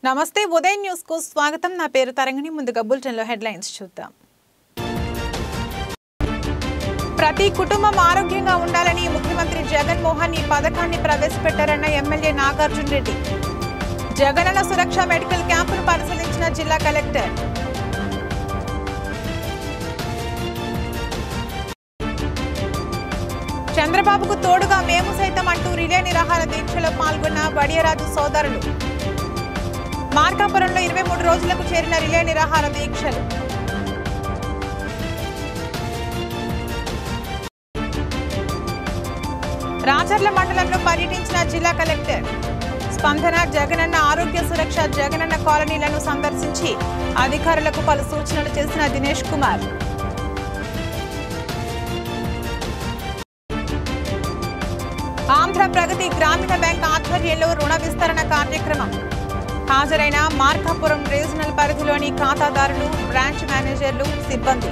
నమస్తే ఉదయ్ న్యూస్ కు స్వాగతం। నా పేరు తరంగిణి। ముందుగా బులెటిన్ లో హెడ్లైన్స్ చూద్దాం। ప్రతి కుటుంబం ఆరోగ్యంగా ఉండాలని ముఖ్యమంత్రి జగన్ మోహన్ ఈ పథకాన్ని ప్రవేశపెట్టారన్న ఎమ్మెల్యే నాగార్జున రెడ్డి। జగనన్న సురక్ష మెడికల్ క్యాంపును పరిశీలించిన జిల్లా కలెక్టర్। చంద్రబాబుకు తోడుగా మేము సైతం అంటూ రిలే నిరాహార దీక్షలో పాల్గొన్న వడియరాజు సోదరులు। మార్కాపురంలో 23 రోజులకు చేరిన రిలే నిరాహార దీక్షలు। రాచర్ల మండలంలో పర్యటించిన జిల్లా కలెక్టర్। స్పందన జగనన్న ఆరోగ్య సురక్ష జగనన్న కాలనీలను సందర్శించి అధికారులకు పలు సూచనలు చేసిన దినేష్ కుమార్। ఆంధ్ర ప్రగతి గ్రామీణ బ్యాంక్ ఆధ్వర్యంలో రుణ విస్తరణ కార్యక్రమం। హాజరైన మార్కాపురం రీజనల్ పరిధిలోని ఖాతాదారులు, బ్రాంచ్ మేనేజర్లు, సిబ్బంది।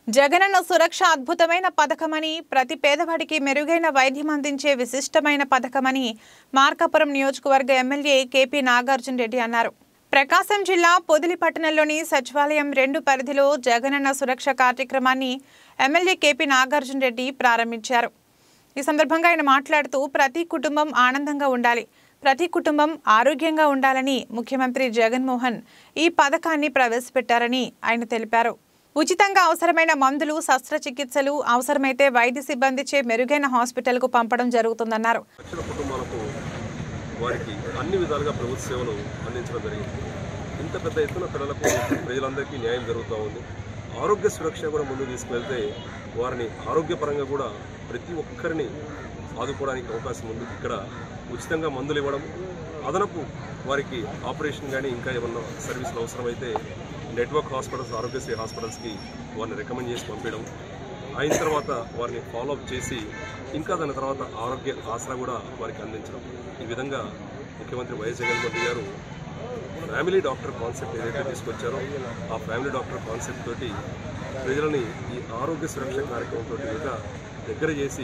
జగనన్న సురక్ష అద్భుతమైన పథకమని, ప్రతి పేదవాడికి మెరుగైన వైద్యం అందించే విశిష్టమైన పథకమని మార్కాపురం నియోజకవర్గ ఎమ్మెల్యే కేపీ నాగార్జున రెడ్డి అన్నారు। ప్రకాశం జిల్లా పొదిలి పట్టణంలోని సచివాలయం 2 పరిధిలో జగనన్న సురక్ష కార్యక్రమాన్ని ఎమ్మెల్యే కేపీ నాగార్జున రెడ్డి ప్రారంభించారు। ఈ సందర్భంగా ఆయన మాట్లాడుతూ ప్రతి కుటుంబం ఆనందంగా ఉండాలి, ప్రతి కుటుంబం ఆరోగ్యంగా ఉండాలని ముఖ్యమంత్రి జగన్ మోహన్ ఈ పథకాన్ని ప్రవేశపెట్టారని ఆయన తెలిపారు। ఉచితంగా అవసరమైన మందులు, శస్త్రచికిత్సలు, అవసరమైతే వైద్య సిబ్బందిచే మెరుగైన హాస్పిటల్కు పంపడం జరుగుతుందన్నారు। వారికి అన్ని విధాలుగా ప్రభుత్వ సేవలు అందించడం జరిగింది। ఇంత పెద్ద ఎత్తున పిల్లలకు ప్రజలందరికీ న్యాయం జరుగుతూ ఉంది। ఆరోగ్య సురక్ష కూడా ముందుకు తీసుకువెళ్తే వారిని ఆరోగ్యపరంగా కూడా ప్రతి ఒక్కరిని ఆదుకోవడానికి అవకాశం ఉంది। ఇక్కడ ఉచితంగా మందులు ఇవ్వడం, అదనపు వారికి ఆపరేషన్ కానీ ఇంకా ఏమన్నా సర్వీసులు అవసరమైతే నెట్వర్క్ హాస్పిటల్స్, ఆరోగ్యశ్రీ హాస్పిటల్స్కి వారిని రికమెండ్ చేసి పంపించడం, అయిన తర్వాత వారిని ఫాలోఅప్ చేసి ఇంకా దాని తర్వాత ఆరోగ్య ఆసరా కూడా వారికి అందించడం। ఈ విధంగా ముఖ్యమంత్రి వైఎస్ జగన్మోహన్ రెడ్డి గారు ఫ్యామిలీ డాక్టర్ కాన్సెప్ట్ ఏదైతే తీసుకొచ్చారో ఆ ఫ్యామిలీ డాక్టర్ కాన్సెప్ట్ తోటి ప్రజలని ఈ ఆరోగ్య సురక్ష కార్యక్రమంతో ఇంకా దగ్గర చేసి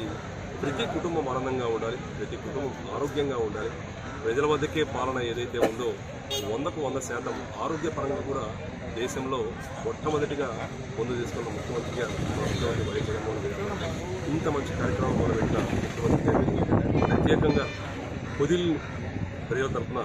ప్రతి కుటుంబం ఆనందంగా ఉండాలి, ప్రతి కుటుంబం ఆరోగ్యంగా ఉండాలి, ప్రజల వద్దకే పాలన ఏదైతే ఉందో 100కు 100% ఆరోగ్యపరంగా కూడా దేశంలో మొట్టమొదటిగా ముందు తీసుకున్న ముఖ్యమంత్రిగా ముఖ్యమంత్రి వైఎస్ జగన్మోహన్ రెడ్డి గారు ఇంత మంచి కార్యక్రమం మొదలుపెట్టిన ముఖ్యమంత్రి గారికి ప్రత్యేకంగా పొదిలి ప్రజల తరఫున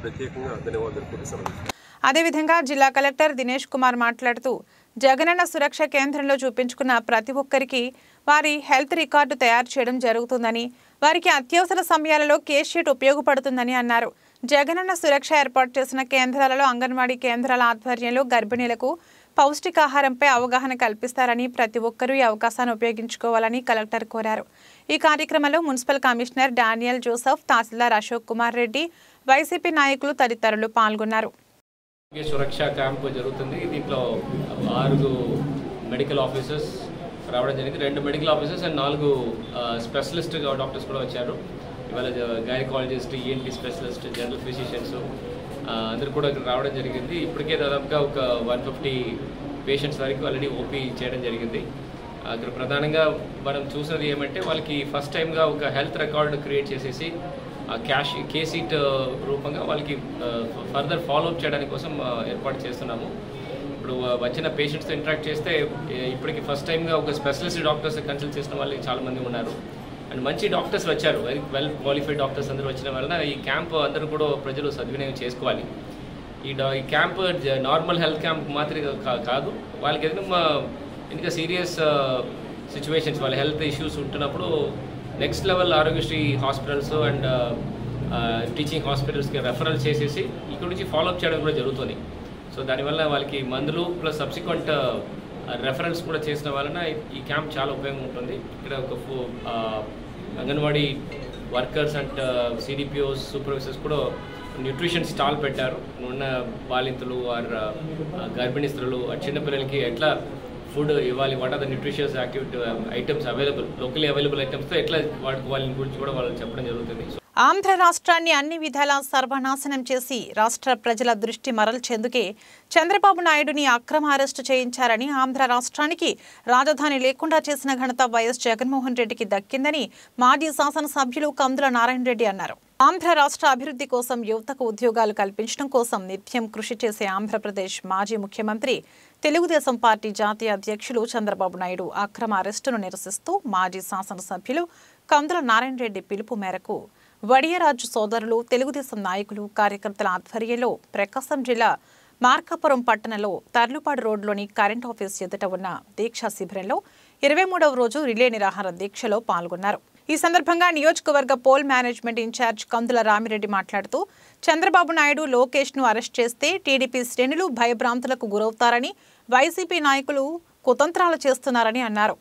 ప్రత్యేకంగా ధన్యవాదాలు తెలుపుతున్నాను। అదేవిధంగా జిల్లా కలెక్టర్ దినేష్ కుమార్ మాట్లాడుతూ జగనన్న సురక్ష కేంద్రంలో చూపించుకున్న ప్రతి ఒక్కరికి వారి హెల్త్ రికార్డు తయారు చేయడం జరుగుతుందని, వారికి అత్యవసర సమయాలలో కేస్ షీట్ ఉపయోగపడుతుందని అన్నారు। జగనన్న సురక్ష ఏర్పాటు చేసిన కేంద్రాలలో అంగన్వాడీ కేంద్రాల ఆధ్వర్యంలో గర్భిణీలకు పౌష్టికాహారంపై అవగాహన కల్పిస్తారని, ప్రతి ఒక్కరూ ఈ అవకాశాన్ని ఉపయోగించుకోవాలని కలెక్టర్ కోరారు। ఈ కార్యక్రమంలో మున్సిపల్ కమిషనర్ డానియల్ జోసెఫ్, తహసీల్దార్ అశోక్ కుమార్ రెడ్డి, వైసీపీ నాయకులు తదితరులు పాల్గొన్నారు। సురక్ష క్యాంపు జరుగుతుంది। దీంట్లో 6 మెడికల్ ఆఫీసర్స్ రావడం జరిగింది, 2 medical officers and 4 specialist doctors కూడా వచ్చారు। ఇవాళ gynaecologist, ENT specialist, general physicians అందరూ కూడా ఇక్కడ రావడం జరిగింది। ఇప్పటికే దాదాపుగా ఒక 150 పేషెంట్స్ వరకు ఆల్రెడీ ఓపీ చేయడం జరిగింది। అక్కడ ప్రధానంగా మనం చూసినది ఏమంటే వాళ్ళకి ఫస్ట్ టైంగా ఒక హెల్త్ రికార్డు క్రియేట్ చేసేసి కేసీట్ రూపంగా వాళ్ళకి ఫర్దర్ ఫాలోఅప్ చేయడానికి కోసం ఏర్పాటు చేస్తున్నాము। ఇప్పుడు వచ్చిన పేషెంట్స్తో ఇంటరాక్ట్ చేస్తే ఇప్పటికి ఫస్ట్ టైంగా ఒక స్పెషలిస్ట్ డాక్టర్స్ కన్సల్ట్ చేసిన వాళ్ళు చాలామంది ఉన్నారు అండ్ మంచి డాక్టర్స్ వచ్చారు, వెరీ వెల్ క్వాలిఫైడ్ డాక్టర్స్ అందరూ వచ్చిన వలన ఈ క్యాంప్ అందరూ కూడా ప్రజలు సద్వినియోగం చేసుకోవాలి। ఈ క్యాంప్ నార్మల్ హెల్త్ క్యాంప్ మాత్రమే కాదు, వాళ్ళకి ఏదైనా ఇంకా సీరియస్ సిచ్యువేషన్స్, వాళ్ళ హెల్త్ ఇష్యూస్ ఉంటున్నప్పుడు next level Aarogyasri hospitals and teaching హాస్పిటల్స్కి రెఫరల్ చేసేసి ఇక్కడ నుంచి ఫాలోఅప్ చేయడం కూడా జరుగుతుంది। సో దానివల్ల వాళ్ళకి మందులు ప్లస్ సబ్సిక్వెంట్ రెఫరెన్స్ కూడా చేసిన వలన ఈ క్యాంప్ చాలా ఉపయోగం ఉంటుంది। ఇక్కడ ఒక anganwadi workers and CDPOs, supervisors కూడా న్యూట్రిషన్ స్టాల్ పెట్టారు। ఉన్న బాలింతలు ఆర్ గర్భిణీ స్త్రీలు చిన్నపిల్లలకి ఎట్లా ఫుడ్ ఇవ్వాలి, what are the nutritious activity items available, locally available ఐటమ్స్తో ఎట్లా వాడుకోవాలి గురించి కూడా వాళ్ళు చెప్పడం జరుగుతుంది। ఆంధ్ర రాష్ట్రాన్ని అన్ని విధాలా సర్వనాశనం చేసి రాష్ట్ర ప్రజల దృష్టి మరల్చేందుకే చంద్రబాబు నాయుడుని అక్రమ అరెస్టు చేయించారని ఆంధ్ర రాష్ట్రానికి రాజధాని లేకుండా చేసిన ఘనత వైఎస్ జగన్మోహన్ రెడ్డికి దక్కిందని మాజీ శాసనసభ్యులు కందుల నారాయణ రెడ్డి అన్నారు. ఆంధ్ర రాష్ట్ర అభివృద్ధి కోసం యువతకు ఉద్యోగాలు కల్పించడం కోసం నిత్యం కృషి చేసే ఆంధ్రప్రదేశ్ మాజీ ముఖ్యమంత్రి తెలుగుదేశం పార్టీ జాతీయ అధ్యక్షులు చంద్రబాబు నాయుడు అక్రమ అరెస్టును నిరసిస్తూ మాజీ శాసనసభ్యులు కందుల నారాయణ రెడ్డి పిలుపు మేరకు వడియరాజు సోదరులు తెలుగుదేశం నాయకులు కార్యకర్తల ఆధ్వర్యంలో ప్రకాశం జిల్లా మార్కాపురం పట్టణంలో తర్లుపాడు రోడ్లోని కరెంట్ ఆఫీస్ ఎదుట ఉన్న దీక్షా శిబిరంలో 23వ రోజు రిలే నిరాహార దీక్షలో పాల్గొన్నారు. ఈ సందర్భంగా నియోజకవర్గ పోల్ మేనేజ్మెంట్ ఇన్ఛార్జ్ కందుల రామిరెడ్డి మాట్లాడుతూ చంద్రబాబు నాయుడు లోకేష్ ను అరెస్ట్ చేస్తే టీడీపీ శ్రేణులు భయభ్రాంతులకు గురవుతారని, వైసీపీ నాయకులు కుతంత్రాలు చేస్తున్నారని అన్నారు.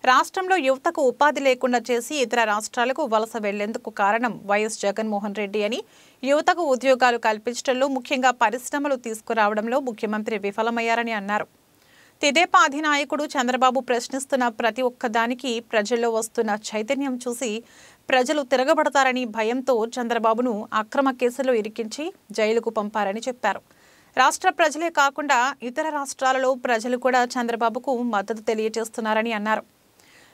రాష్ట్రంలో యువతకు ఉపాధి లేకుండా చేసి ఇతర రాష్ట్రాలకు వలస వెళ్లేందుకు కారణం వైఎస్ జగన్మోహన్ రెడ్డి అని, యువతకు ఉద్యోగాలు కల్పించడంలో ముఖ్యంగా పరిశ్రమలు తీసుకురావడంలో ముఖ్యమంత్రి విఫలమయ్యారని అన్నారు. తెదేపా అధినాయకుడు చంద్రబాబు ప్రశ్నిస్తున్న ప్రతి ఒక్కదానికి ప్రజల్లో వస్తున్న చైతన్యం చూసి ప్రజలు తిరగబడతారని భయంతో చంద్రబాబును అక్రమ కేసులో ఇరికించి జైలుకు పంపారని చెప్పారు. రాష్ట్ర ప్రజలే కాకుండా ఇతర రాష్ట్రాలలో ప్రజలు కూడా చంద్రబాబుకు మద్దతు తెలియజేస్తున్నారని అన్నారు.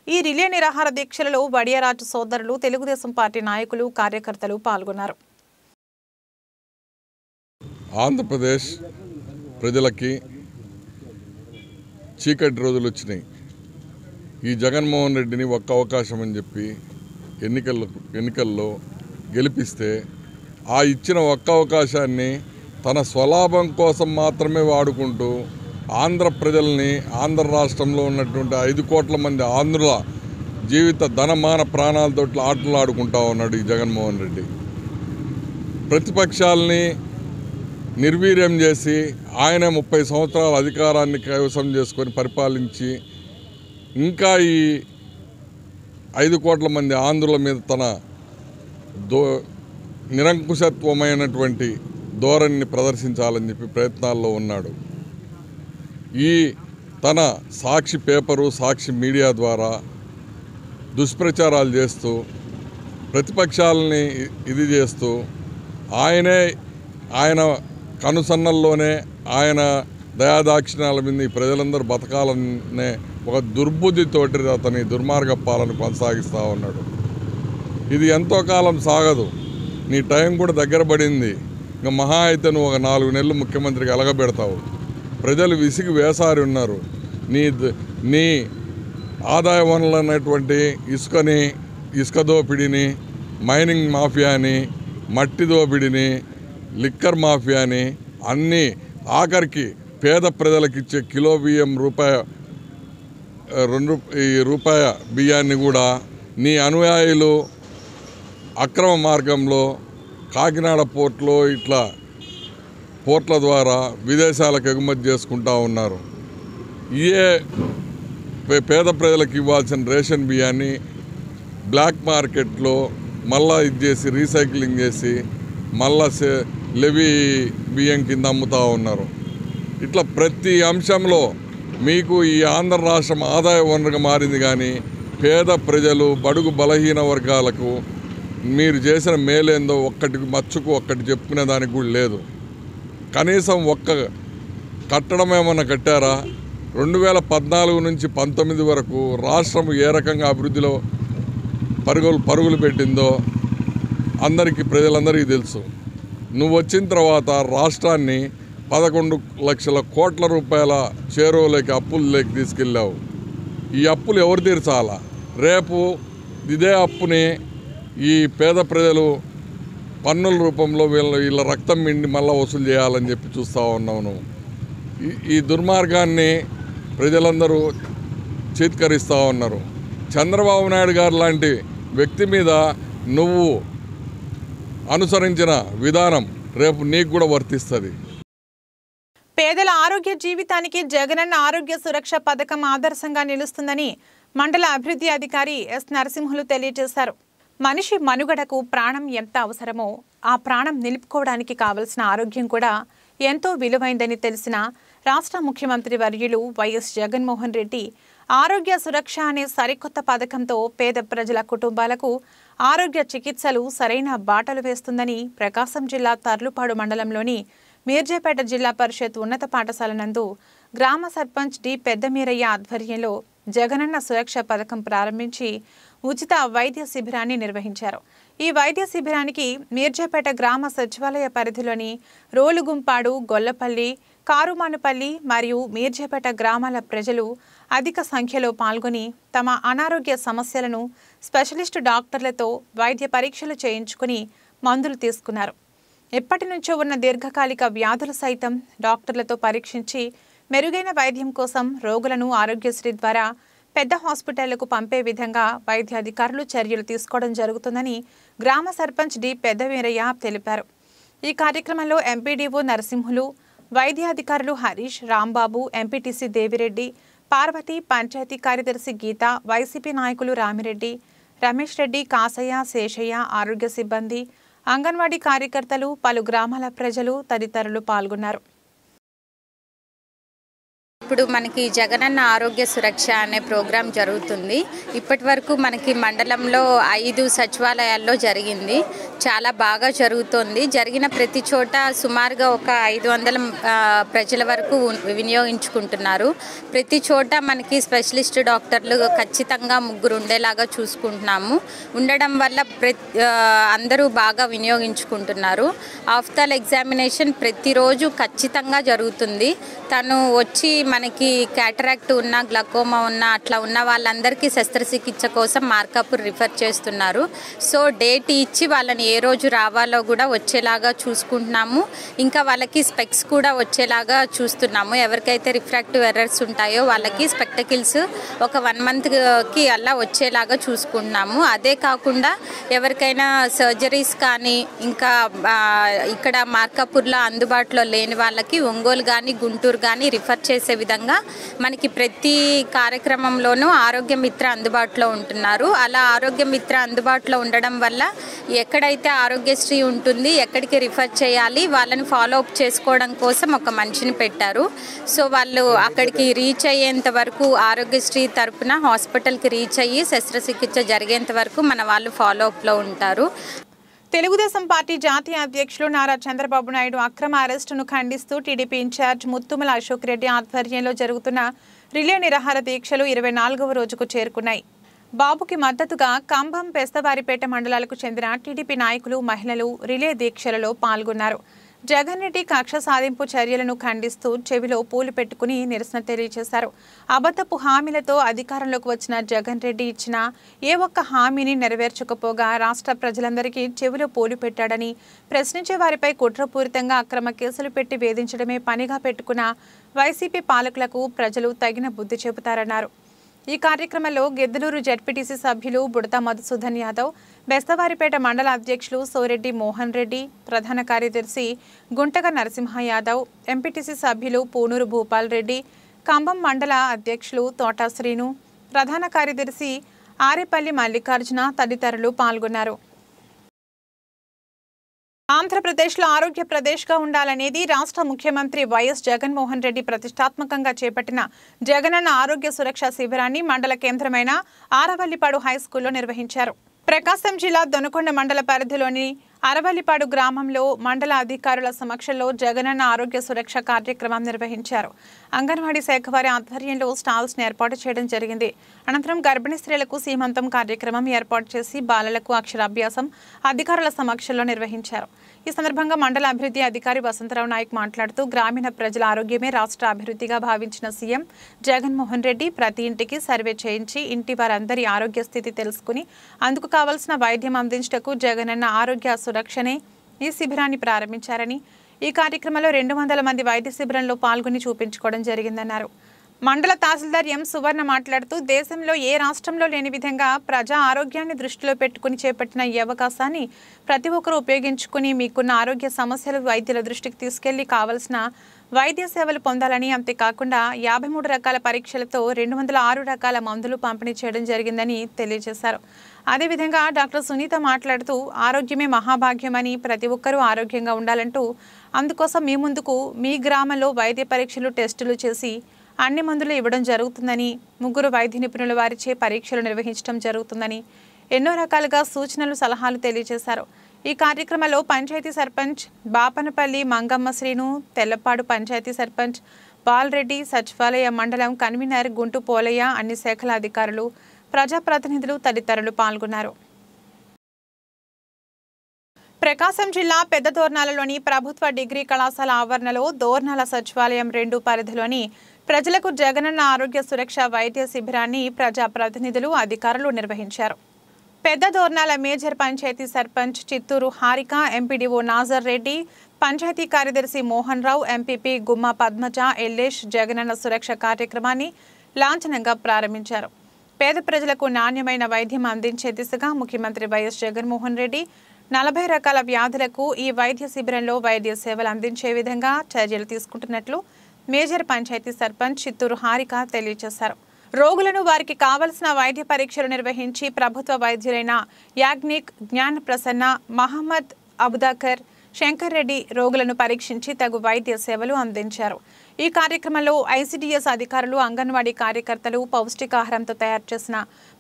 ఈ రిలే నిరాహార దీక్షలలో వడియరాజు సోదరులు తెలుగుదేశం పార్టీ నాయకులు కార్యకర్తలు పాల్గొన్నారు. ఆంధ్రప్రదేశ్ ప్రజలకి చీకటి రోజులు వచ్చినాయి. ఈ జగన్మోహన్ రెడ్డిని ఒక్క అవకాశం అని చెప్పి ఎన్నికల్లో గెలిపిస్తే ఆ ఇచ్చిన ఒక్క అవకాశాన్ని తన స్వలాభం కోసం మాత్రమే వాడుకుంటూ ఆంధ్ర ప్రజల్ని, ఆంధ్ర రాష్ట్రంలో ఉన్నటువంటి 5 కోట్ల మంది ఆంధ్రుల జీవిత ధనమాన ప్రాణాలతో ఆటలాడుకుంటా ఉన్నాడు ఈ జగన్మోహన్ రెడ్డి. ప్రతిపక్షాలని నిర్వీర్యం చేసి ఆయన 30 సంవత్సరాల అధికారాన్ని కైవసం చేసుకొని పరిపాలించి ఇంకా ఈ 5 కోట్ల మంది ఆంధ్రుల మీద తన నిరంకుశత్వమైనటువంటి ధోరణిని ప్రదర్శించాలని చెప్పి ప్రయత్నాల్లో ఉన్నాడు. ఈ తన సాక్షి పేపరు, సాక్షి మీడియా ద్వారా దుష్ప్రచారాలు చేస్తూ ప్రతిపక్షాలని ఇది చేస్తూ ఆయన కనుసన్నల్లోనే ఆయన దయాదాక్షిణ్యాల మీద ఈ ప్రజలందరూ బతకాలనే ఒక దుర్బుద్ధితోటి అతని దుర్మార్గ పాలన కొనసాగిస్తూ ఉన్నాడు. ఇది ఎంతో కాలం సాగదు. నీ టైం కూడా దగ్గర పడింది. ఇంకా మహా అయితే నువ్వు ఒక 4 నెలలు ముఖ్యమంత్రికి ఎలగబెడతావు. ప్రజలు విసిగి వేసారి ఉన్నారు. నీ ఆదాయ వనరులు అన్నటువంటి ఇసుక దోపిడీని, మైనింగ్ మాఫియాని, మట్టి దోపిడీని, లిక్కర్ మాఫియాని అన్నీ ఆఖరికి పేద ప్రజలకు ఇచ్చే కిలో బియ్యం రూపాయ బియ్యాన్ని కూడా నీ అనుయాయులు అక్రమ మార్గంలో కాకినాడ పోర్ట్లో ఇట్లా పోర్ట్ల ద్వారా విదేశాలకు ఎగుమతి చేసుకుంటూ ఉన్నారు. ఇయే పేద ప్రజలకు ఇవ్వాల్సిన రేషన్ బియ్యాన్ని బ్లాక్ మార్కెట్లో మళ్ళా ఇది చేసి రీసైక్లింగ్ చేసి మళ్ళా లెవీ బియ్యం కింద అమ్ముతూ ఉన్నారు. ఇట్లా ప్రతి అంశంలో మీకు ఈ ఆంధ్ర రాష్ట్రం ఆదాయ వనరుగా మారింది. కానీ పేద ప్రజలు, బడుగు బలహీన వర్గాలకు మీరు చేసిన మేలేందో ఒక్కటి చెప్పుకునే దానికి కూడా లేదు. కనీసం ఒక్క కట్టడం ఏమన్నా కట్టారా? 2014 నుంచి 19 వరకు రాష్ట్రం ఏ రకంగా అభివృద్ధిలో పరుగులు పెట్టిందో ప్రజలందరికీ తెలుసు. నువ్వు వచ్చిన తర్వాత రాష్ట్రాన్ని 11 లక్షల కోట్ల రూపాయల చేరువలోకి అప్పులలోకి తీసుకెళ్ళావు. ఈ అప్పులు ఎవరు తీర్చాలా? రేపు ఇదే అప్పుని ఈ పేద ప్రజలు పన్నుల రూపంలో వీళ్ళ రక్తం మిండి మళ్ళీ వసూలు చేయాలని చెప్పి చూస్తూ ఉన్నావు. ఈ దుర్మార్గాన్ని ప్రజలందరూ చేతికరిస్తూ ఉన్నారు. చంద్రబాబు నాయుడు గారు లాంటి వ్యక్తి మీద నువ్వు అనుసరించిన విధానం రేపు నీకు కూడా వర్తిస్తుంది. పేదల ఆరోగ్య జీవితానికి జగనన్న ఆరోగ్య సురక్ష పథకం ఆదర్శంగా నిలుస్తుందని మండల అభివృద్ధి అధికారి ఎస్ నరసింహులు తెలియజేశారు. మనిషి మనుగడకు ప్రాణం ఎంత అవసరమో ఆ ప్రాణం నిలుపుకోవడానికి కావలసిన ఆరోగ్యం కూడా ఎంతో విలువైందని తెలిసిన రాష్ట్ర ముఖ్యమంత్రి వర్యులు వైఎస్ జగన్మోహన్ రెడ్డి ఆరోగ్య సురక్ష అనే సరికొత్త పథకంతో పేద ప్రజల కుటుంబాలకు ఆరోగ్య చికిత్సలు సరైన బాటలు వేస్తుందని ప్రకాశం జిల్లా తర్లుపాడు మండలంలోని మీర్జాపేట జిల్లా పరిషత్ ఉన్నత పాఠశాల నందు గ్రామ సర్పంచ్ డి పెద్దమీరయ్య ఆధ్వర్యంలో జగనన్న సురక్ష పథకం ప్రారంభించి ఉచిత వైద్య శిబిరాన్ని నిర్వహించారు. ఈ వైద్య శిబిరానికి మీర్జాపేట గ్రామ సచివాలయ పరిధిలోని రోలుగుంపాడు, గొల్లపల్లి, కారుమానుపల్లి మరియు మీర్జాపేట గ్రామాల ప్రజలు అధిక సంఖ్యలో పాల్గొని తమ అనారోగ్య సమస్యలను స్పెషలిస్టు డాక్టర్లతో వైద్య పరీక్షలు చేయించుకుని మందులు తీసుకున్నారు. ఎప్పటి నుంచో ఉన్న దీర్ఘకాలిక వ్యాధులు సైతం డాక్టర్లతో పరీక్షించి మెరుగైన వైద్యం కోసం రోగులను ఆరోగ్యశ్రీ ద్వారా పెద్ద హాస్పిటళ్లకు పంపే విధంగా వైద్య అధికారులు చర్యలు తీసుకోవడం జరుగుతుందని గ్రామ సర్పంచ్ డి పెద్దవీరయ్య తెలిపారు. ఈ కార్యక్రమంలో ఎంపీడీఓ నరసింహులు, వైద్యాధికారులు హరీష్, రాంబాబు, ఎంపీటీసీ దేవిరెడ్డి, పార్వతి, పంచాయతీ కార్యదర్శి గీత, వైసీపీ నాయకులు రామిరెడ్డి, రమేష్ రెడ్డి, కాసయ్య, శేషయ్య, ఆరోగ్య సిబ్బంది, అంగన్వాడీ కార్యకర్తలు, పలు గ్రామాల ప్రజలు తదితరులు పాల్గొన్నారు. ఇప్పుడు మనకి జగనన్న ఆరోగ్య సురక్ష అనే ప్రోగ్రాం జరుగుతుంది. ఇప్పటి వరకు మనకి మండలంలో 5 సచివాలయాల్లో జరిగింది. చాలా బాగా జరుగుతుంది. జరిగిన ప్రతి చోట సుమారుగా ఒక 500 ప్రజల వరకు వినియోగించుకుంటున్నారు. ప్రతి చోట మనకి స్పెషలిస్ట్ డాక్టర్లు ఖచ్చితంగా 3 ఉండేలాగా చూసుకుంటున్నాము. ఉండడం వల్ల అందరూ బాగా వినియోగించుకుంటున్నారు. ఆఫ్థాల్ ఎగ్జామినేషన్ ప్రతిరోజు ఖచ్చితంగా జరుగుతుంది. తను వచ్చి మనకి క్యాటరాక్ట్ ఉన్న, గ్లకోమా ఉన్న, అట్లా ఉన్న వాళ్ళందరికీ శస్త్రచికిత్స కోసం మార్కాపూర్ రిఫర్ చేస్తున్నారు. సో డేట్ ఇచ్చి వాళ్ళని ఏ రోజు రావాలో కూడా వచ్చేలాగా చూసుకుంటున్నాము. ఇంకా వాళ్ళకి స్పెక్స్ కూడా వచ్చేలాగా చూస్తున్నాము. ఎవరికైతే రిఫ్రాక్టివ్ ఎర్రర్స్ ఉంటాయో వాళ్ళకి స్పెక్టకిల్స్ ఒక 1 మంత్కి అలా వచ్చేలాగా చూసుకుంటున్నాము. అదే కాకుండా ఎవరికైనా సర్జరీస్ కానీ ఇంకా ఇక్కడ మార్కాపూర్లో అందుబాటులో లేని వాళ్ళకి ఒంగోలు కానీ గుంటూరు కానీ రిఫర్ చేసే విధంగా మనకి ప్రతి కార్యక్రమంలోనూ ఆరోగ్య మిత్ర అందుబాటులో ఉంటున్నారు. అలా ఆరోగ్య మిత్ర అందుబాటులో ఉండడం వల్ల ఎక్కడైతే ఆరోగ్యశ్రీ ఉంటుంది, ఎక్కడికి రిఫర్ చేయాలి, వాళ్ళని ఫాలో అప్ చేసుకోవడం కోసం ఒక మనిషిని పెట్టారు. సో వాళ్ళు అక్కడికి రీచ్ అయ్యేంత వరకు ఆరోగ్యశ్రీ తరపున హాస్పిటల్కి రీచ్ అయ్యి శస్త్రచికిత్స జరిగేంత వరకు మన వాళ్ళు ఫాలో అప్లో ఉంటారు. తెలుగుదేశం పార్టీ జాతీయ అధ్యక్షులు నారా చంద్రబాబు నాయుడు అక్రమ అరెస్టును ఖండిస్తూ టీడీపీ ఇన్ఛార్జ్ ముత్తుమల అశోక్ రెడ్డి ఆధ్వర్యంలో జరుగుతున్న రిలే నిరాహార దీక్షలు 24వ రోజుకు చేరుకున్నాయి. బాబుకి మద్దతుగా కంభం, పెస్తవారిపేట మండలాలకు చెందిన టీడీపీ నాయకులు, మహిళలు రిలే దీక్షలలో పాల్గొన్నారు. జగన్ రెడ్డి కక్ష సాధింపు చర్యలను ఖండిస్తూ చెవిలో పూలు పెట్టుకుని నిరసన తెలియజేశారు. అబద్ధపు హామీలతో అధికారంలోకి వచ్చిన జగన్ రెడ్డి ఇచ్చిన ఏ ఒక్క హామీని నెరవేర్చకపోగా రాష్ట్ర ప్రజలందరికీ చెవిలో పూలు పెట్టాడని, ప్రశ్నించే వారిపై కుట్రపూరితంగా అక్రమ కేసులు పెట్టి వేధించడమే పనిగా పెట్టుకున్న వైసీపీ పాలకులకు ప్రజలు తగిన బుద్ధి చెబుతారన్నారు. ఈ కార్యక్రమంలో గిద్దలూరు జెడ్పీటీసీ సభ్యులు బుడతా మధుసూదన్ యాదవ్, బెస్తవారిపేట మండల అధ్యక్షులు సోరెడ్డి మోహన్ రెడ్డి, ప్రధాన కార్యదర్శి గుంటగ నరసింహ యాదవ్, ఎంపీటీసీ సభ్యులు పూనూరు భూపాల్ రెడ్డి, కంభం మండల అధ్యక్షులు తోటా శ్రీను, ప్రధాన కార్యదర్శి ఆరేపల్లి మల్లికార్జున తదితరులు పాల్గొన్నారు. ఆంధ్రప్రదేశ్లో ఆరోగ్య ప్రదేశ్గా ఉండాలనేది రాష్ట్ర ముఖ్యమంత్రి వైఎస్ జగన్మోహన్ రెడ్డి ప్రతిష్టాత్మకంగా చేపట్టిన జగనన్న ఆరోగ్య సురక్ష శిబిరాన్ని మండల కేంద్రమైన ఆరవల్లిపాడు హైస్కూల్లో నిర్వహించారు. ప్రకాశం జిల్లా దొనకొండ మండల పరిధిలోని అరవల్లిపాడు గ్రామంలో మండల అధికారుల సమక్షంలో జగనన్న ఆరోగ్య సురక్ష కార్యక్రమం నిర్వహించారు. అంగన్వాడీ శాఖ వారి ఆధ్వర్యంలో స్టాల్స్ ని ఏర్పాటు చేయడం జరిగింది. అనంతరం గర్భిణీ స్త్రీలకు సీమంతం కార్యక్రమం ఏర్పాటు చేసి బాలలకు అక్షరాభ్యాసం అధికారుల సమక్షంలో నిర్వహించారు. ఈ సందర్భంగా మండల అభివృద్ధి అధికారి వసంతరావు నాయక్ మాట్లాడుతూ గ్రామీణ ప్రజల ఆరోగ్యమే రాష్ట్ర అభివృద్ధిగా భావించిన సీఎం జగన్మోహన్ రెడ్డి ప్రతి ఇంటికి సర్వే చేయించి ఇంటి వారందరి ఆరోగ్య స్థితి తెలుసుకుని అందుకు కావాల్సిన వైద్యం అందించటకు జగనన్న ఆరోగ్య సురక్షనే ఈ శిబిరాన్ని ప్రారంభించారని, ఈ కార్యక్రమంలో 200 మంది వైద్య శిబిరంలో పాల్గొని చూపించుకోవడం జరిగిందన్నారు. మండల తహసీల్దార్ ఎం సువర్ణ మాట్లాడుతూ దేశంలో ఏ రాష్ట్రంలో లేని విధంగా ప్రజా ఆరోగ్యాన్ని దృష్టిలో పెట్టుకుని చేపట్టిన ఈ అవకాశాన్ని ప్రతి ఒక్కరూ ఉపయోగించుకుని మీకున్న ఆరోగ్య సమస్యలు వైద్యుల దృష్టికి తీసుకెళ్లి కావాల్సిన వైద్య సేవలు పొందాలని, అంతేకాకుండా 53 రకాల పరీక్షలతో 206 రకాల మందులు పంపిణీ చేయడం జరిగిందని తెలియజేశారు. అదేవిధంగా డాక్టర్ సునీత మాట్లాడుతూ ఆరోగ్యమే మహాభాగ్యమని, ప్రతి ఒక్కరూ ఆరోగ్యంగా ఉండాలంటూ అందుకోసం మీ ముందుకు మీ గ్రామంలో వైద్య పరీక్షలు టెస్టులు చేసి అన్ని మందులు ఇవ్వడం జరుగుతుందని, 3 వైద్య నిపుణుల వారిచే పరీక్షలు నిర్వహించడం జరుగుతుందని ఎన్నో రకాలుగా సూచనలు, సలహాలు తెలియజేశారు. ఈ కార్యక్రమంలో పంచాయతీ సర్పంచ్ బాపనపల్లి మంగమ్మ శ్రీను, తెల్లపాడు పంచాయతీ సర్పంచ్ బాలరెడ్డి, సచివాలయ మండలం కన్వీనర్ గుంటు పోలయ్య, అన్ని శాఖల అధికారులు, ప్రజాప్రతినిధులు తదితరులు పాల్గొన్నారు. ప్రకాశం జిల్లా పెద్ద దోర్నాలలోని ప్రభుత్వ డిగ్రీ కళాశాల ఆవరణలో దోర్నాల సచివాలయం 2 పరిధిలోని ప్రజలకు జగనన్న ఆరోగ్య సురక్ష వైద్య శిబిరాన్ని ప్రజాప్రతినిధులు, అధికారులు నిర్వహించారు. పెద్ద దోర్నాల మేజర్ పంచాయతీ సర్పంచ్ చిత్తూరు హారిక, ఎంపీడీఓ నాజర్ రెడ్డి, పంచాయతీ కార్యదర్శి మోహన్ రావు, ఎంపీపీ గుమ్మ పద్మజ, ఎల్లేష్ జగనన్న సురక్ష కార్యక్రమాన్ని లాంఛనంగా ప్రారంభించారు. పేద ప్రజలకు నాణ్యమైన వైద్యం అందించే దిశగా ముఖ్యమంత్రి వైఎస్ జగన్మోహన్ రెడ్డి 40 రకాల వ్యాధులకు ఈ వైద్య శిబిరంలో వైద్య సేవలు అందించే విధంగా చర్యలు తీసుకుంటున్నట్లు మేజర్ పంచాయతీ సర్పంచ్ చిత్తూరు హారిక తెలియజేశారు. రోగులను వారికి కావలసిన వైద్య పరీక్షలు నిర్వహించి ప్రభుత్వ వైద్యులైన యాగ్నిక్, జ్ఞాన ప్రసన్న, మహమ్మద్ అబుదాకర్, శంకర్ రెడ్డి రోగులను పరీక్షించి తగు వైద్య సేవలు అందించారు. ఈ కార్యక్రమంలో ఐసిడిఎస్ అధికారులు, అంగన్వాడీ కార్యకర్తలు పౌష్టికాహారంతో తయారు చేసిన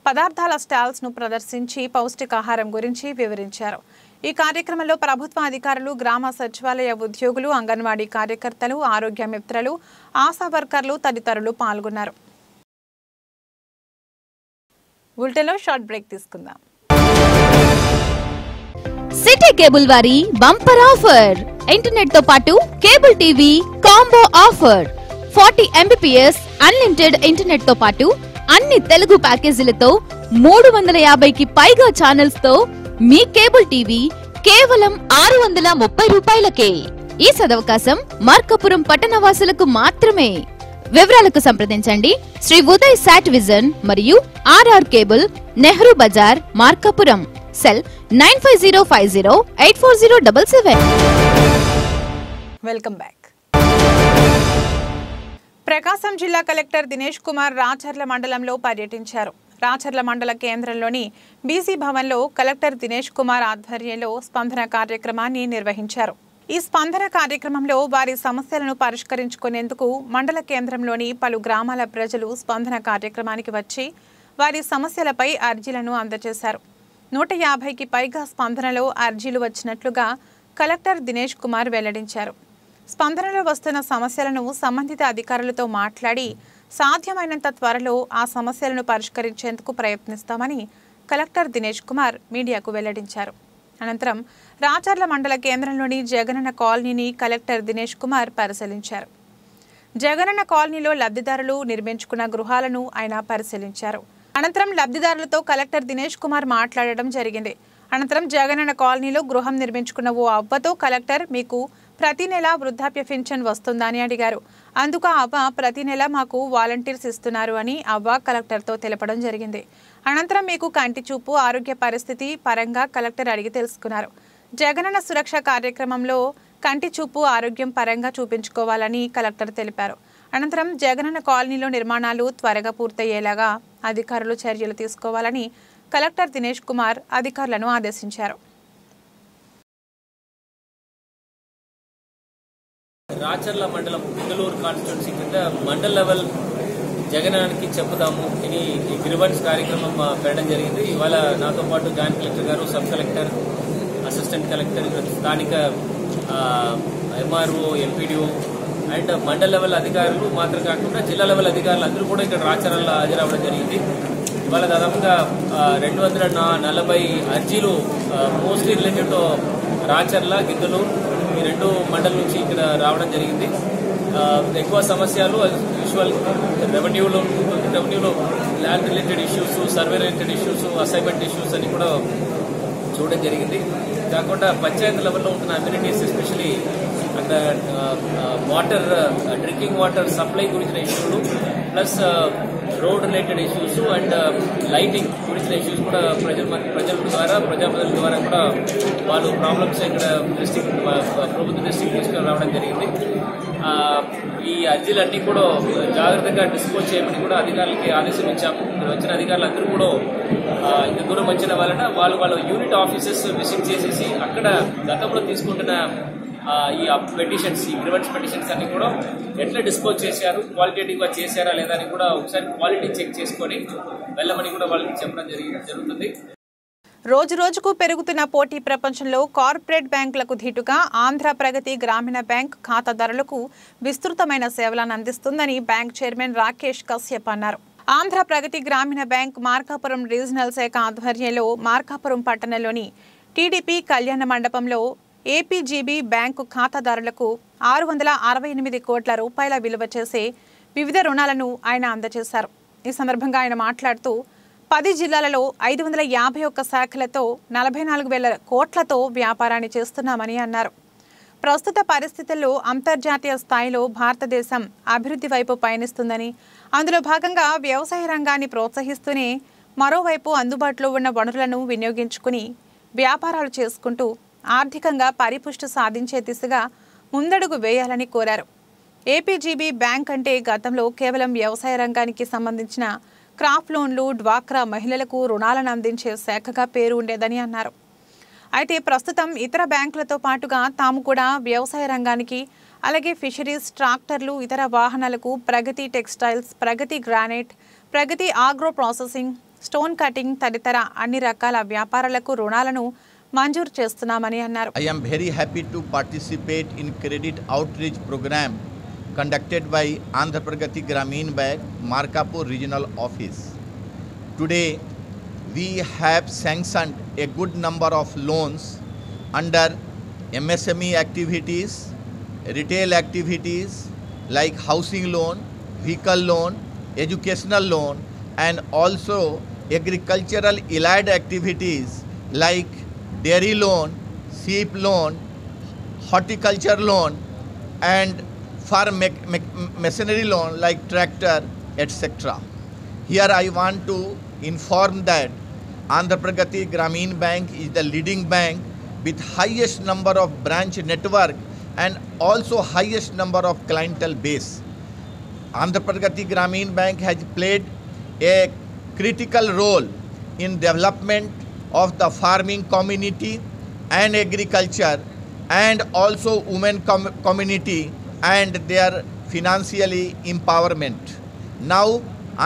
పదార్థాల స్టాల్స్ ను ప్రదర్శించి పౌష్టికాహారం గురించి వివరించారు. ఈ కార్యక్రమంలో ప్రభుత్వ అధికారులు, గ్రామ సచివాలయ ఉద్యోగులు, అంగన్వాడీ కార్యకర్తలు, ఆరోగ్య మిత్రులు, ఆశా వర్కర్లు తదితరులు పాల్గొన్నారు. బులెటిన్లో షార్ట్ బ్రేక్ తీసుకుందాం. సిటీ కేబుల్ వారి బంపర్ ఆఫర్, ఇంటర్నెట్ తో పాటు cable TV combo offer. 40 Mbps unlimited internet తో పాటు అన్ని తెలుగు ప్యాకేజీలతో 350కి పైగా ఛానల్స్ తో మీ కేబుల్ టీవీ కేవలం 630 రూపాయలకే. ఈ సదవకాశం మార్కాపురం పట్టణవాసులకు మాత్రమే. వివరాలకు సంప్రదించండి శ్రీ ఉదయ్ సాట్ విజన్ మరియు RR cable, Nehru Bazar, Markapuram. Cell 9505084077. Welcome back. Prakasam జిల్లా కలెక్టర్ దినేష్ కుమార్ రాచర్ల మండలంలో పర్యటించారు. రాచర్ల మండల కేంద్రంలోని బీసీ భవన్లో కలెక్టర్ దినేష్ కుమార్ ఆధ్వర్యంలో స్పందన కార్యక్రమాన్ని నిర్వహించారు. ఈ స్పందన కార్యక్రమంలో వారి సమస్యలను పరిష్కరించుకునేందుకు మండల కేంద్రంలోని పలు గ్రామాల ప్రజలు స్పందన కార్యక్రమానికి వచ్చి వారి సమస్యలపై అర్జీలను అందజేశారు. 150కి పైగా స్పందనలో అర్జీలు వచ్చినట్లుగా కలెక్టర్ దినేష్ కుమార్ వెల్లడించారు. స్పందనలో వస్తున్న సమస్యలను సంబంధిత అధికారులతో మాట్లాడి సాధ్యమైనంత త్వరలో ఆ సమస్యలను పరిష్కరించేందుకు ప్రయత్నిస్తామని కలెక్టర్ దినేష్ కుమార్ మీడియాకు వెల్లడించారు. అనంతరం రాచర్ల మండల కేంద్రంలోని జగనన్న కాలనీని కలెక్టర్ దినేష్ కుమార్ పరిశీలించారు. జగనన్న కాలనీలో లబ్ధిదారులు నిర్మించుకున్న గృహాలను ఆయన పరిశీలించారు. అనంతరం లబ్ధిదారులతో కలెక్టర్ దినేష్ కుమార్ మాట్లాడడం జరిగింది. అనంతరం జగనన్న కాలనీలో గృహం నిర్మించుకున్న ఓ అవ్వతో కలెక్టర్, మీకు ప్రతి నెల వృద్ధాప్య పింఛన్ వస్తుందా అని అడిగారు. అందుకు ఆ అవ్వ, ప్రతి నెల మాకు వాలంటీర్స్ ఇస్తున్నారు అని అవ్వ కలెక్టర్తో తెలపడం జరిగింది. అనంతరం మీకు కంటి చూపు, ఆరోగ్య పరిస్థితి పరంగా కలెక్టర్ అడిగి తెలుసుకున్నారు. జగనన్న సురక్ష కార్యక్రమంలో కంటి చూపు, ఆరోగ్యం పరంగా చూపించుకోవాలని కలెక్టర్ తెలిపారు. అనంతరం జగనన్న కాలనీలో నిర్మాణాలు త్వరగా పూర్తయ్యేలాగా అధికారులు చర్యలు తీసుకోవాలని కలెక్టర్ దినేష్ కుమార్ అధికారులను ఆదేశించారు. రాచర్ల మండలం గిద్దలూరు కాన్స్టిట్యున్సీ కింద మండల్ లెవెల్ జగనానికి చెప్పుదాము అని ఈ గ్రివెన్స్ కార్యక్రమం పెట్టడం జరిగింది. ఇవాళ నాతో పాటు జాయింట్ కలెక్టర్ గారు, సబ్ కలెక్టర్, అసిస్టెంట్ కలెక్టర్, స్థానిక MRO, MPDO and mandal level అధికారులు మాత్రం కాకుండా జిల్లా లెవెల్ అధికారులు అందరూ కూడా ఇక్కడ రాచర్లలో హాజరవ్వడం జరిగింది. ఇవాళ దాదాపుగా 240 అర్జీలు mostly related to Racharla, Giddalur ఈ 2 మండల్ నుంచి ఇక్కడ రావడం జరిగింది. ఎక్కువ సమస్యలు యూజువల్ రెవెన్యూలో land related issues, survey related issues, assignment issues అని కూడా చూడడం జరిగింది. కాకుండా పంచాయతీ లెవెల్లో ఉంటున్న అమ్యూనిటీస్, ఎస్పెషలీ అక్కడ వాటర్, డ్రింకింగ్ వాటర్ సప్లై గురించిన ఇష్యూలు, plus road related issues and lighting గురించిన ఇష్యూస్ కూడా ప్రజల ద్వారా, ప్రజాప్రతినిధుల ద్వారా కూడా వాళ్ళు ప్రాబ్లమ్స్ ఇక్కడ ప్రభుత్వ డిస్ట్రిక్ట్ తీసుకుని రావడం జరిగింది. ఈ అర్జీలన్నీ కూడా జాగ్రత్తగా డిస్పోజ్ చేయమని కూడా అధికారులకి ఆదేశం ఇచ్చాము. వచ్చిన అధికారులందరూ కూడా ఇంత దూరం వచ్చిన వలన వాళ్ళ యూనిట్ ఆఫీసెస్ విజిట్ చేసేసి అక్కడ గతంలో తీసుకుంటున్న ఈ పెటిషన్స్, ఈ గ్రీవెన్స్ పెటిషన్స్ అన్ని కూడా ఎట్లా డిస్పోజ్ చేశారు, క్వాలిటేటివ్గా చేశారా లేదా అని కూడా ఒకసారి క్వాలిటీ చెక్ చేసుకొని వెళ్ళమని కూడా వాళ్ళకి చెప్పడం జరుగుతుంది. రోజు రోజుకు పెరుగుతున్న పోటీ ప్రపంచంలో కార్పొరేట్ బ్యాంకులకు ధీటుగా ఆంధ్ర ప్రగతి గ్రామీణ బ్యాంక్ ఖాతాదారులకు విస్తృతమైన సేవలను అందిస్తుందని బ్యాంక్ చైర్మన్ రాకేష్ కశ్యప్ అన్నారు. ఆంధ్ర ప్రగతి గ్రామీణ బ్యాంక్ మార్కాపురం రీజనల్ శాఖ ఆధ్వర్యంలో మార్కాపురం పట్టణంలోని టీడీపీ కళ్యాణ మండపంలో ఏపీజీబీ బ్యాంకు ఖాతాదారులకు 668 కోట్ల రూపాయల విలువ చేసే వివిధ రుణాలను ఆయన అందజేశారు. ఈ సందర్భంగా ఆయన మాట్లాడుతూ 10 జిల్లాలలో 551 శాఖలతో 44,000 కోట్లతో వ్యాపారాన్ని చేస్తున్నామని అన్నారు. ప్రస్తుత పరిస్థితుల్లో అంతర్జాతీయ స్థాయిలో భారతదేశం అభివృద్ధి వైపు పయనిస్తుందని, అందులో భాగంగా వ్యవసాయ రంగాన్ని ప్రోత్సహిస్తూనే మరోవైపు అందుబాటులో ఉన్న వనరులను వినియోగించుకుని వ్యాపారాలు చేసుకుంటూ ఆర్థికంగా పరిపుష్టి సాధించే దిశగా ముందడుగు వేయాలని కోరారు. ఏపీజీబీ బ్యాంక్ అంటే గతంలో కేవలం వ్యవసాయ రంగానికి సంబంధించిన క్రాప్ లోన్లు, డ్వాక్రా మహిళలకు రుణాలను అందించే శాఖగా పేరు ఉండేదని అన్నారు. అయితే ప్రస్తుతం ఇతర బ్యాంకులతో పాటుగా తాము కూడా వ్యవసాయ రంగానికి, అలాగే ఫిషరీస్, ట్రాక్టర్లు, ఇతర వాహనాలకు ప్రగతి టెక్స్టైల్స్, ప్రగతి గ్రానైట్, ప్రగతి ఆగ్రో ప్రాసెసింగ్, స్టోన్ కటింగ్ తదితర అన్ని రకాల వ్యాపారాలకు రుణాలను మంజూరు చేస్తున్నామని అన్నారు. I am very happy to participate in credit outreach program conducted by Andhra Pragati Grameen Bank, Markapur Regional Office. Today, we have sanctioned a good number of loans under MSME activities, retail activities like housing loan, vehicle loan, educational loan, and also agricultural allied activities like dairy loan, sheep loan, horticulture loan, and farm machinery loan like tractor, etc. Here I want to inform that Andhra Pragati Grameen Bank is the leading bank with highest number of branch network and also highest number of clientele base. Andhra Pragati Grameen Bank has played a critical role in development of the farming community and agriculture and also women community and their financially empowerment. Now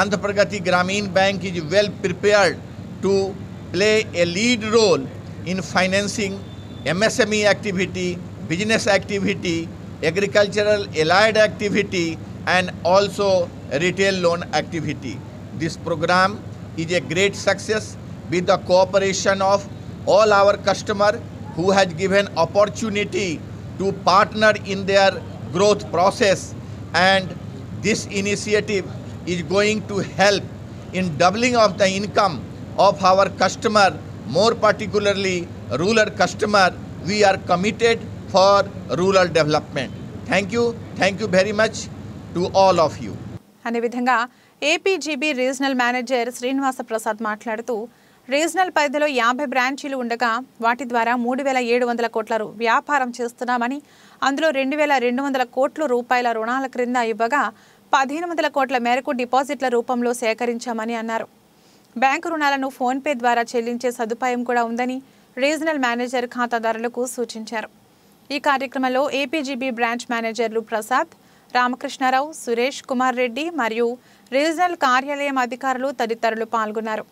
Andhra Pragati Grameen Bank is well prepared to play a lead role in financing MSME activity, business activity, agricultural allied activity and also retail loan activity. This program is a great success with the cooperation of all our customers who has given opportunity to partner in their growth process, and this initiative is going to help in doubling of the income of our customer, more particularly rural customer. We are committed for rural development. Thank you very much to all of you. అనే విధంగా APGB regional manager Srinivasa Prasad మాట్లాడుతూ regional పరిధిలో 50 బ్రాంచీలు ఉండగా వాటి ద్వారా 3,700 కోట్ల వ్యాపారం చేస్తున్నామని, అందులో 2,200 కోట్ల రూపాయల రుణాల క్రింద ఇవ్వగా 1,500 కోట్ల మేరకు డిపాజిట్ల రూపంలో సేకరించామని అన్నారు. బ్యాంకు రుణాలను ఫోన్పే ద్వారా చెల్లించే సదుపాయం కూడా ఉందని రీజనల్ మేనేజర్ ఖాతాదారులకు సూచించారు. ఈ కార్యక్రమంలో ఏపీజీబీ బ్రాంచ్ మేనేజర్లు ప్రసాద్, రామకృష్ణారావు, సురేష్ కుమార్ రెడ్డి మరియు రీజనల్ కార్యాలయం అధికారులు తదితరులు పాల్గొన్నారు.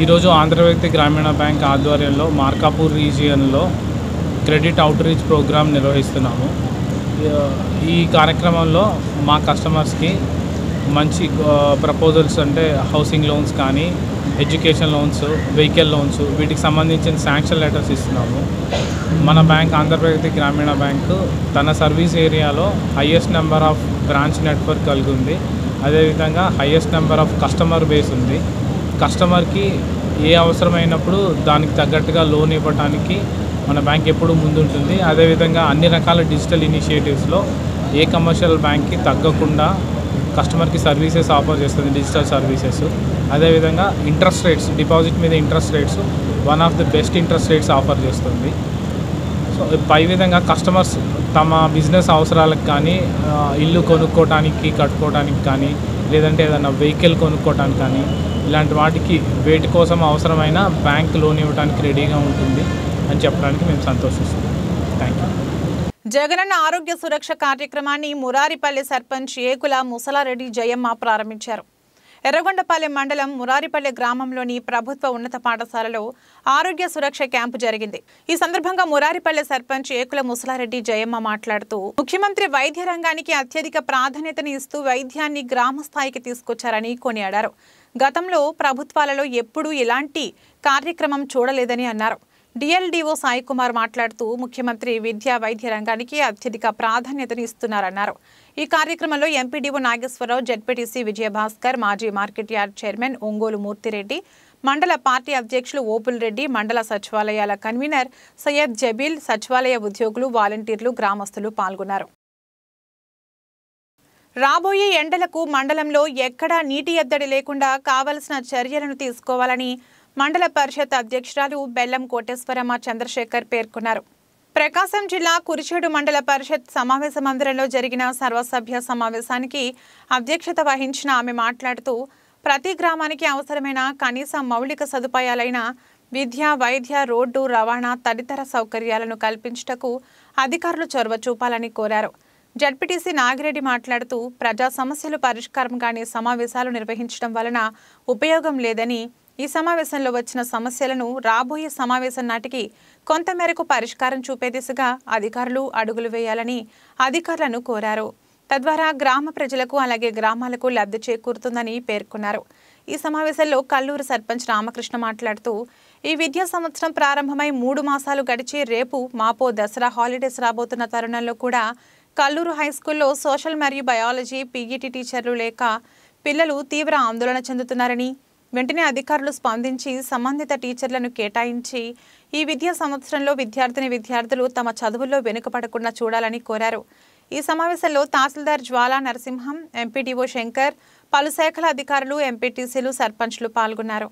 ఈరోజు ఆంధ్రప్రదేశ్ గ్రామీణ బ్యాంక్ ఆధ్వర్యంలో మార్కాపూర్ రీజియన్లో క్రెడిట్ అవుట్రీచ్ ప్రోగ్రాం నిర్వహిస్తున్నాము. ఈ కార్యక్రమంలో మా కస్టమర్స్కి మంచి ప్రపోజల్స్ అంటే హౌసింగ్ లోన్స్ కానీ, ఎడ్యుకేషన్ లోన్స్, వెహికల్ లోన్స్, వీటికి సంబంధించిన శాంక్షన్ లెటర్స్ ఇస్తున్నాము. మన బ్యాంక్ ఆంధ్రప్రదేశ్ గ్రామీణ బ్యాంకు తన సర్వీస్ ఏరియాలో highest number of branch network కలిగి ఉంది. అదేవిధంగా highest number of customer base ఉంది. కస్టమర్కి ఏ అవసరమైనప్పుడు దానికి తగ్గట్టుగా లోన్ ఇవ్వడానికి మన బ్యాంక్ ఎప్పుడూ ముందుంటుంది. అదేవిధంగా అన్ని రకాల డిజిటల్ ఇనిషియేటివ్స్లో ఏ కమర్షియల్ బ్యాంక్కి తగ్గకుండా కస్టమర్కి సర్వీసెస్ ఆఫర్ చేస్తుంది, డిజిటల్ సర్వీసెస్. అదేవిధంగా ఇంట్రెస్ట్ రేట్స్, డిపాజిట్ మీద interest rates one of the best interest rates offer చేస్తుంది. సో పై విధంగా కస్టమర్స్ తమ బిజినెస్ అవసరాలకు కానీ, ఇల్లు కొనుక్కోవడానికి, కట్టుకోవడానికి కానీ, లేదంటే ఏదైనా వెహికల్ కొనుక్కోవడానికి కానీ, ఇలాంటి వాటికి వేటి కోసం అవసరమైన బ్యాంక్ లోన్ ఇవ్వడానికి రెడీగా ఉంటుంది అని చెప్పడానికి మేము సంతోషిస్తున్నాం. Thank you. జగనన్న ఆరోగ్య సురక్ష కార్యక్రమాన్ని మురారిపల్లి సర్పంచ్ ఏకుల ముసలారెడ్డి జయమ్మ ప్రారంభించారు. ఎర్రగొండపాలెం మండలం మురారిపల్లి గ్రామంలోని ప్రభుత్వ ఉన్నత పాఠశాలలో ఆరోగ్య సురక్ష క్యాంపు జరిగింది. ఈ సందర్భంగా మురారిపల్లి సర్పంచ్ ఏకుల ముసలారెడ్డి జయమ్మ మాట్లాడుతూ ముఖ్యమంత్రి వైద్య రంగానికి అత్యధిక ప్రాధాన్యతను ఇస్తూ వైద్యాన్ని గ్రామ స్థాయికి తీసుకొచ్చారని కొనియాడారు. గతంలో ప్రభుత్వాలలో ఎప్పుడూ ఇలాంటి కార్యక్రమం చూడలేదని అన్నారు. డిఎల్డిఓ సాయి కుమార్ మాట్లాడుతూ ముఖ్యమంత్రి విద్యా వైద్య రంగానికి అత్యధిక ప్రాధాన్యతను ఇస్తున్నారన్నారు. ఈ కార్యక్రమంలో ఎంపీడీఓ నాగేశ్వరరావు, జెడ్పీటీసీ విజయభాస్కర్, మాజీ market yard chairman Ongole Murthy Reddy, మండల పార్టీ అధ్యక్షులు ఓపుల్ రెడ్డి, మండల సచివాలయాల కన్వీనర్ సయ్యద్ జబీల్, సచివాలయ ఉద్యోగులు, వాలంటీర్లు, గ్రామస్తులు పాల్గొన్నారు. రాబోయే ఎండలకు మండలంలో ఎక్కడా నీటి ఎద్దడి లేకుండా కావలసిన చర్యలను తీసుకోవాలని మండల పరిషత్ అధ్యక్షురాలు బెల్లం కోటేశ్వరమ్మ చంద్రశేఖర్ పేర్కొన్నారు. ప్రకాశం జిల్లా కురిచేడు మండల పరిషత్ సమావేశ మందిరంలో జరిగిన సర్వసభ్య సమావేశానికి అధ్యక్షత వహించిన ఆమె మాట్లాడుతూ ప్రతి గ్రామానికి అవసరమైన కనీస మౌలిక సదుపాయాలైన విద్య, వైద్య, రోడ్డు, రవాణా తదితర సౌకర్యాలను కల్పించుటకు అధికారులు చొరవ చూపాలని కోరారు. జడ్పీటీసీ నాగిరెడ్డి మాట్లాడుతూ ప్రజా సమస్యలు పరిష్కారం కాని సమావేశాలు నిర్వహించడం వలన ఉపయోగం లేదని, ఈ సమావేశంలో వచ్చిన సమస్యలను రాబోయే సమావేశం నాటికి కొంతమేరకు పరిష్కారం చూపే దిశగా అధికారులు అడుగులు వేయాలని అధికారులను కోరారు. తద్వారా గ్రామ ప్రజలకు అలాగే గ్రామాలకు లబ్ధి చేకూరుతుందని పేర్కొన్నారు. ఈ సమావేశంలో కల్లూరు సర్పంచ్ రామకృష్ణ మాట్లాడుతూ ఈ విద్యా సంవత్సరం ప్రారంభమై 3 మాసాలు గడిచి రేపు మాపో దసరా హాలిడేస్ రాబోతున్న తరుణంలో కూడా కల్లూరు హైస్కూల్లో సోషల్ మరియు బయాలజీ పీఈటీ టీచర్లు లేక పిల్లలు తీవ్ర ఆందోళన చెందుతున్నారని, వెంటనే అధికారులు స్పందించి సంబంధిత టీచర్లను కేటాయించి ఈ విద్యా సంవత్సరంలో విద్యార్థులు తమ చదువుల్లో వెనుకపడకుండా చూడాలని కోరారు. ఈ సమావేశంలో తహసీల్దార్ జ్వాలా నరసింహం, ఎంపీడీఓ శంకర్, పలు శాఖల అధికారులు, ఎంపీటీసీలు, సర్పంచ్లు పాల్గొన్నారు.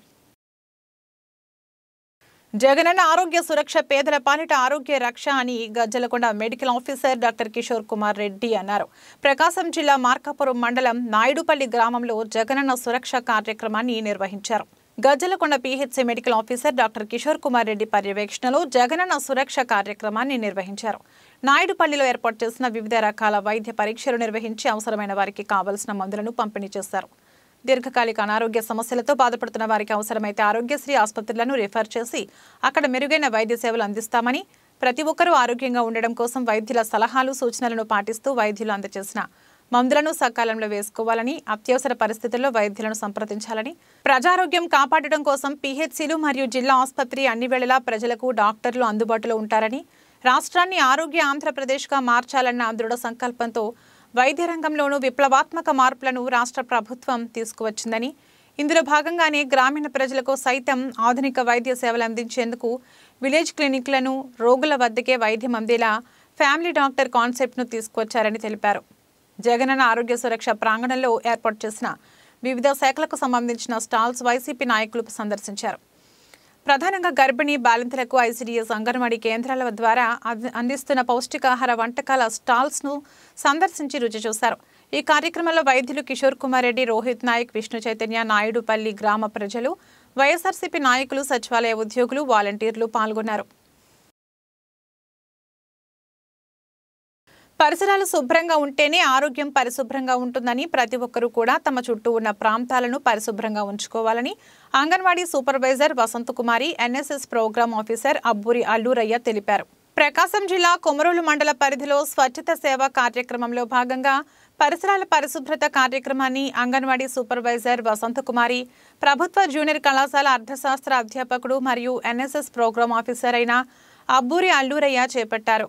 జగనన్న ఆరోగ్య సురక్ష పేదల పాలిట ఆరోగ్య రక్ష అని Gajjalakonda medical officer doctor Kishore Kumar Reddy అన్నారు. ప్రకాశం జిల్లా మార్కాపురం మండలం నాయుడుపల్లి గ్రామంలో జగనన్న సురక్ష కార్యక్రమాన్ని నిర్వహించారు. Gajjalakonda PHC medical officer doctor Kishore Kumar Reddy పర్యవేక్షణలో జగనన్న సురక్ష కార్యక్రమాన్ని నిర్వహించారు. నాయుడుపల్లిలో ఏర్పాటు చేసిన వివిధ రకాల వైద్య పరీక్షలు నిర్వహించి అవసరమైన వారికి కావలసిన మందులను పంపిణీ చేశారు. దీర్ఘకాలిక అనారోగ్య సమస్యలతో బాధపడుతున్న వారికి అవసరమైతే ఆరోగ్యశ్రీ ఆసుపత్రులను రిఫర్ చేసి అక్కడ మెరుగైన వైద్య సేవలు అందిస్తామని, ప్రతి ఒక్కరూ ఆరోగ్యంగా ఉండడం కోసం వైద్యుల సలహాలు, సూచనలను పాటిస్తూ వైద్యులు అందజేసిన మందులను సకాలంలో వేసుకోవాలని, అత్యవసర పరిస్థితుల్లో వైద్యులను సంప్రదించాలని, ప్రజారోగ్యం కాపాడడం కోసం పీహెచ్సీలు మరియు జిల్లా ఆసుపత్రి అన్ని వేళలా ప్రజలకు డాక్టర్లు అందుబాటులో ఉంటారని, రాష్ట్రాన్ని ఆరోగ్య ఆంధ్రప్రదేశ్గా మార్చాలన్న దృఢ సంకల్పంతో వైద్య రంగంలోనూ విప్లవాత్మక మార్పులను రాష్ట్ర ప్రభుత్వం తీసుకువచ్చిందని, ఇందులో భాగంగానే గ్రామీణ ప్రజలకు సైతం ఆధునిక వైద్య సేవలు అందించేందుకు విలేజ్ క్లినిక్లను రోగుల వద్దకే వైద్యం అందేలా ఫ్యామిలీ డాక్టర్ కాన్సెప్ట్ను తీసుకొచ్చారని తెలిపారు. జగనన్న ఆరోగ్య సురక్ష ప్రాంగణంలో ఏర్పాటు చేసిన వివిధ శాఖలకు సంబంధించిన స్టాల్స్ వైసీపీ నాయకులు సందర్శించారు. ప్రధానంగా గర్భిణీ బాలింతలకు ఐసీడీఎస్ అంగన్వాడీ కేంద్రాల ద్వారా అందిస్తున్న పౌష్టికాహార వంటకాల స్టాల్స్ను సందర్శించి రుచి చూశారు. ఈ కార్యక్రమంలో వైద్యులు కిషోర్ కుమార్ రెడ్డి, రోహిత్ నాయక్, విష్ణు చైతన్య, నాయుడుపల్లి గ్రామ ప్రజలు, వైఎస్ఆర్సీపీ నాయకులు, సచివాలయ ఉద్యోగులు, వాలంటీర్లు పాల్గొన్నారు. పరిసరాలు శుభ్రంగా ఉంటేనే ఆరోగ్యం పరిశుభ్రంగా ఉంటుందని, ప్రతి ఒక్కరూ కూడా తమ చుట్టూ ఉన్న ప్రాంతాలను పరిశుభ్రంగా ఉంచుకోవాలని anganwadi supervisor Vasanthakumari, NSS program officer Abburi Allurayya తెలిపారు. ప్రకాశం జిల్లా కొమరోలు మండల పరిధిలో స్వచ్ఛత సేవ కార్యక్రమంలో భాగంగా పరిసరాల పరిశుభ్రత కార్యక్రమాన్ని అంగన్వాడీ సూపర్వైజర్ వసంతకుమారి, ప్రభుత్వ జూనియర్ కళాశాల అర్థశాస్త్ర అధ్యాపకుడు మరియు ఎన్ఎస్ఎస్ ప్రోగ్రామ్ ఆఫీసర్ అయిన అబ్బూరి అల్లూరయ్య చేపట్టారు.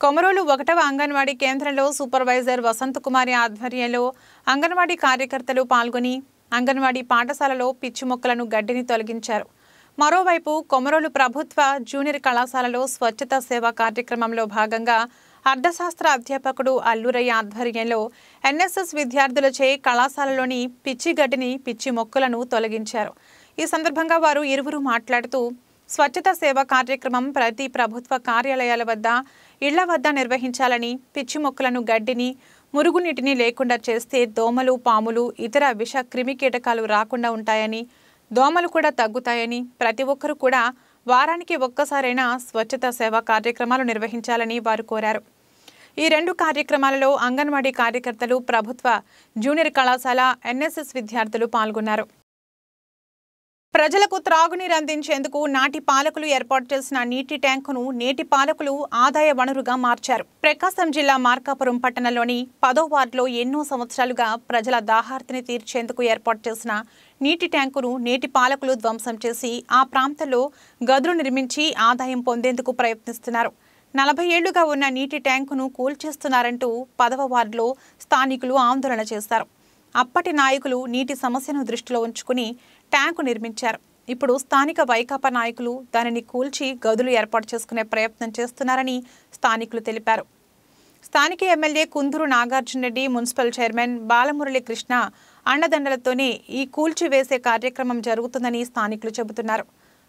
కొమరోలు 1వ అంగన్వాడీ కేంద్రంలో సూపర్వైజర్ వసంతకుమారి ఆధ్వర్యంలో అంగన్వాడీ కార్యకర్తలు పాల్గొని అంగన్వాడీ పాఠశాలలో పిచ్చి మొక్కలను, గడ్డిని తొలగించారు. మరోవైపు కొమరోలు ప్రభుత్వ జూనియర్ కళాశాలలో స్వచ్ఛత సేవ కార్యక్రమంలో భాగంగా అర్థశాస్త్ర అధ్యాపకుడు అల్లూరయ్య ఆధ్వర్యంలో ఎన్ఎస్ఎస్ విద్యార్థులచే కళాశాలలోని పిచ్చి గడ్డిని, పిచ్చి మొక్కలను తొలగించారు. ఈ సందర్భంగా వారు ఇరువురు మాట్లాడుతూ స్వచ్ఛత సేవ కార్యక్రమం ప్రతి ప్రభుత్వ కార్యాలయాల వద్ద, ఇళ్ల వద్ద నిర్వహించాలని, పిచ్చి మొక్కలను, గడ్డిని, మురుగునీటిని లేకుండా చేస్తే దోమలు, పాములు, ఇతర విష క్రిమి కీటకాలు రాకుండా ఉంటాయని, దోమలు కూడా తగ్గుతాయని, ప్రతి ఒక్కరూ కూడా వారానికి ఒక్కసారైనా స్వచ్ఛత సేవ కార్యక్రమాలు నిర్వహించాలని వారు కోరారు. ఈ 2 కార్యక్రమాలలో అంగన్వాడీ కార్యకర్తలు, ప్రభుత్వ జూనియర్ కళాశాల, ఎన్ఎస్ఎస్ విద్యార్థులు పాల్గొన్నారు. ప్రజలకు త్రాగునీరు అందించేందుకు నాటి పాలకులు ఏర్పాటు చేసిన నీటి ట్యాంకును నేటి పాలకులు ఆదాయ వనరుగా మార్చారు. ప్రకాశం జిల్లా మార్కాపురం పట్టణంలోని 10వ వార్డులో ఎన్నో సంవత్సరాలుగా ప్రజల దాహార్తిని తీర్చేందుకు ఏర్పాటు చేసిన నీటి ట్యాంకును నేటి పాలకులు ధ్వంసం చేసి ఆ ప్రాంతంలో గదులు నిర్మించి ఆదాయం పొందేందుకు ప్రయత్నిస్తున్నారు. 40 ఏళ్లుగా ఉన్న నీటి ట్యాంకును కూల్చేస్తున్నారంటూ 10వ వార్డులో స్థానికులు ఆందోళన చేశారు. అప్పటి నాయకులు నీటి సమస్యను దృష్టిలో ఉంచుకుని ట్యాంకు నిర్మించారు. ఇప్పుడు స్థానిక వైకాపా నాయకులు దానిని కూల్చి గదులు ఏర్పాటు చేసుకునే ప్రయత్నం చేస్తున్నారని స్థానికులు తెలిపారు. స్థానిక MLA Kunduru Nagarjuna Reddy, municipal chairman Balamurali Krishna అండదండలతోనే ఈ కూల్చివేసే కార్యక్రమం జరుగుతుందని స్థానికులు చెబుతున్నారు.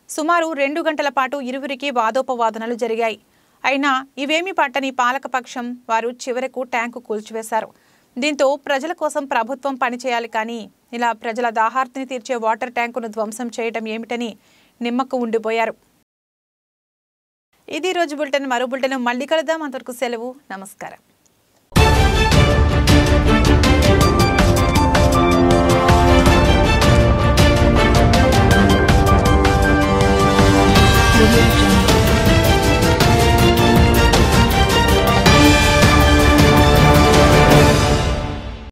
సుమారు 2 గంటల పాటు ఇరువురికి వాదోపవాదనలు జరిగాయి. అయినా ఇవేమీ పట్టని పాలకపక్షం వారు చివరకు ట్యాంకు కూల్చివేశారు. దీంతో ప్రజల కోసం ప్రభుత్వం పనిచేయాలి, కానీ ఇలా ప్రజల దాహార్తిని తీర్చే వాటర్ ట్యాంకును ధ్వంసం చేయడం ఏమిటని నిమ్మకు ఉండిపోయారు. ఇది రోజు బులెటిన్. మరో బులెటిన్ మళ్ళీ కలుద్దాం. అంతవరకు సెలవు. నమస్కారం.